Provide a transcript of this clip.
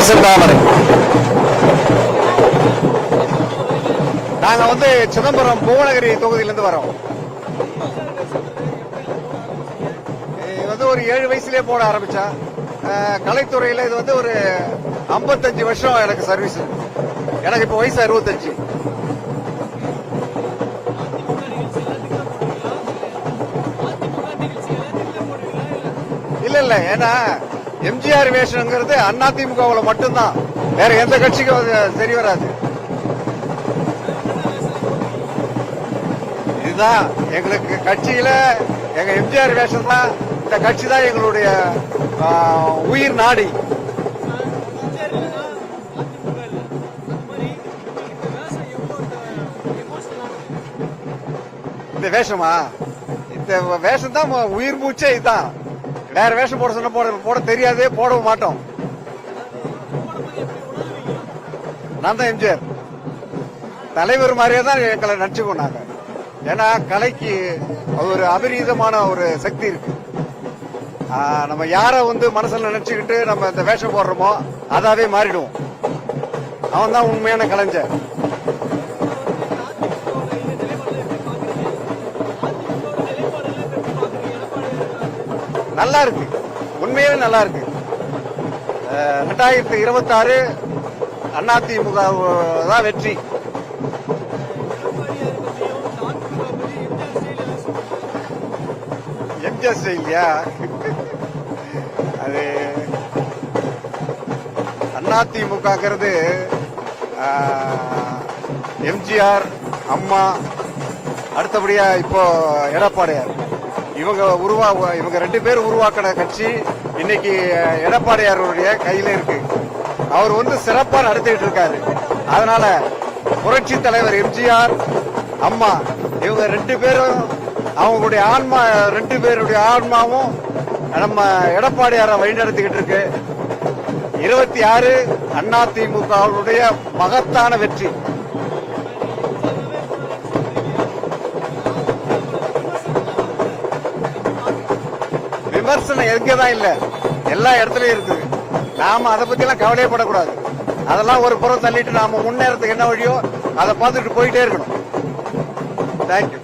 முருகேசன் தாமரை. நாங்க சிதம்பரம் புவனகிரி தொகுதியிலிருந்து வரோம். இது ஒரு 7 வயசுலயே போட ஆரம்பிச்சா. கலைத்துறையில இது ஒரு 55 வருஷம் எனக்கு சர்வீஸ். எனக்கு இப்ப வயசு 65. இல்ல ஏன்னா எம்ஜிஆர் வேஷங்கிறது அதிமுகவுல மட்டும்தான், வேற எந்த கட்சிக்கும் சரி வராது. இதுதான் எங்களுக்கு கட்சியில எங்க எம்ஜிஆர் வேஷம் தான். இந்த கட்சி தான் எங்களுடைய உயிர் நாடி. இந்த வேஷமா, இந்த வேஷம் தான் உயிர் மூச்சே. இதுதான், வேற வேஷம் போட சொன்ன போட தெரியாது, போடவும் மாட்டோம். நான் தான் எம்ஜிஆர் தலைவர் மாதிரியே தான் எங்களை நடிச்சுக்கோ நாங்க. ஏன்னா கலைக்கு ஒரு அபரீதமான ஒரு சக்தி இருக்கு. நம்ம யார மனசுல நினைச்சுக்கிட்டு நம்ம இந்த வேஷம் போடுறோமோ அதாவே மாறிடுவோம். அவன் தான் உண்மையான கலைஞர். நல்லா இருக்கு, உண்மையாவே நல்லா இருக்கு. 2026 அதிமுக தான் வெற்றி. எம்ஜிஆர் ஸ்டைல்யா அது அதிமுகங்கிறது எம்ஜிஆர், அம்மா, அடுத்தபடியா இப்போ எடப்பாடியார். இவங்க 2 பேர் உருவாக்கின கட்சி இன்னைக்கு எடப்பாடியாருடைய கையில இருக்கு. அவர் சிறப்பா நடத்திட்டு இருக்காரு. அதனால புரட்சி தலைவர் எம்ஜிஆர், அம்மா, இவங்க 2 பேரும் அவங்களுடைய ஆன்மா, 2 பேருடைய ஆன்மாவும் நம்ம எடப்பாடியார வழிநடத்திக்கிட்டு இருக்கு. 26 அதிமுகவுடைய மகத்தான வெற்றி. விமர்சனம் எங்கதான் இல்ல, எல்லா இடத்துலயும் இருக்குது. நாம அதை பத்தி எல்லாம் கவலையப்படக்கூடாது. அதெல்லாம் ஒரு புறம் தள்ளிட்டு நாம முன்னேறதுக்கு என்ன வழியோ அதை பார்த்துட்டு போயிட்டே இருக்கணும். தேங்க்யூ.